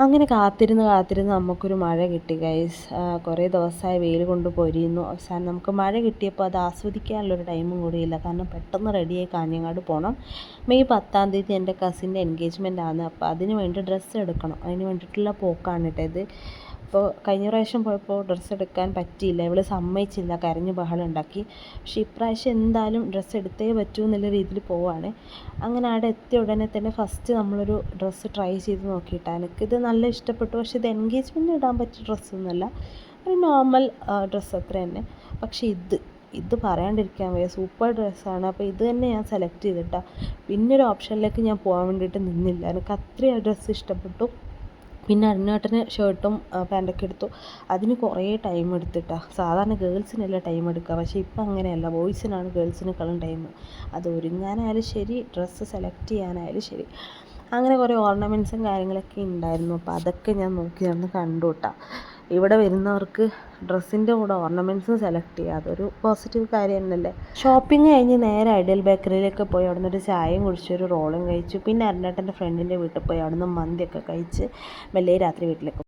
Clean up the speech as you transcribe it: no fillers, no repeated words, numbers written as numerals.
അങ്ങനെ കാത്തിരുന്ന് നമുക്കൊരു മഴ കിട്ടി ഗൈസ്. കുറേ ദിവസമായി വെയിൽ കൊണ്ട് പൊരിയുന്നു. അവസാനം നമുക്ക് മഴ കിട്ടിയപ്പോൾ അത് ആസ്വദിക്കാനുള്ളൊരു ടൈമും കൂടിയില്ല. കാരണം പെട്ടെന്ന് റെഡിയായി കാഞ്ഞങ്ങാട് പോകണം. മെയ് 10-ാം തീയതി എൻ്റെ കസിൻ്റെ എൻഗേജ്മെൻ്റ് ആണ്. അപ്പോൾ അതിന് വേണ്ടി ഡ്രസ്സ് എടുക്കണം. അതിന് വേണ്ടിയിട്ടുള്ള പോക്കാണ് കേട്ടോ ഇത്. അപ്പോൾ കഴിഞ്ഞ പ്രാവശ്യം പോയപ്പോൾ ഡ്രസ്സ് എടുക്കാൻ പറ്റിയില്ല. ഇവൾ സമ്മതിച്ചില്ല, കരഞ്ഞ് ബഹളം ഉണ്ടാക്കി. പക്ഷേ ഇപ്രാവശ്യം എന്തായാലും ഡ്രസ്സ് എടുത്തേ പറ്റൂ എന്നുള്ള രീതിയിൽ പോവുകയാണ്. അങ്ങനെ അവിടെ എത്തിയ ഉടനെ തന്നെ ഫസ്റ്റ് നമ്മളൊരു ഡ്രസ്സ് ട്രൈ ചെയ്ത് നോക്കിയിട്ടാണ്. എനിക്കിത് നല്ല ഇഷ്ടപ്പെട്ടു. പക്ഷേ ഇത് എൻഗേജ്മെൻറ്റിന് ഇടാൻ പറ്റിയ ഡ്രസ്സൊന്നുമല്ല, ഒരു നോർമൽ ഡ്രസ്സ് അത്ര തന്നെ. പക്ഷേ ഇത് പറയാണ്ടിരിക്കാൻ വയ്യ, സൂപ്പർ ഡ്രസ്സാണ്. അപ്പോൾ ഇത് തന്നെ ഞാൻ സെലക്ട് ചെയ്തിട്ടാണ്. പിന്നെ ഒരു ഓപ്ഷനിലേക്ക് ഞാൻ പോകാൻ വേണ്ടിയിട്ട് നിന്നില്ല. എനിക്ക് അത്രയും ആ ഡ്രസ്സ് ഇഷ്ടപ്പെട്ടു. പിന്നെ അരുണേട്ടന് ഷർട്ടും പാൻറ്റൊക്കെ എടുത്തു. അതിന് കുറേ ടൈം എടുത്തിട്ടാണ്. സാധാരണ ഗേൾസിനല്ല ടൈം എടുക്കുക, പക്ഷേ ഇപ്പം അങ്ങനെയല്ല, ബോയ്സിനാണ് ഗേൾസിനേക്കാളും ടൈം. അത് ഒരുങ്ങാനായാലും ശരി, ഡ്രസ്സ് സെലക്ട് ചെയ്യാനായാലും ശരി. അങ്ങനെ കുറേ ഓർണമെൻറ്റ്സും കാര്യങ്ങളൊക്കെ ഉണ്ടായിരുന്നു. അപ്പോൾ അതൊക്കെ ഞാൻ നോക്കി നടന്ന് കണ്ടു കേട്ടോ. ഇവിടെ വരുന്നവർക്ക് ഡ്രസ്സിൻ്റെ കൂടെ ഓർണമെൻറ്റ്സും സെലക്ട് ചെയ്യുക, അതൊരു പോസിറ്റീവ് കാര്യം തന്നെയല്ലേ. ഷോപ്പിംഗ് കഴിഞ്ഞ് നേരെ ഐഡിയൽ ബേക്കറിയിലേക്ക് പോയി അവിടെ നിന്നൊരു ചായയും കുടിച്ച് ഒരു റോളും കഴിച്ചു. പിന്നെ അരുണേട്ടൻ്റെ ഫ്രണ്ടിൻ്റെ വീട്ടിൽ പോയി അവിടെ നിന്ന് മന്തിയൊക്കെ കഴിച്ച് മെല്ലെ രാത്രി വീട്ടിലേക്ക്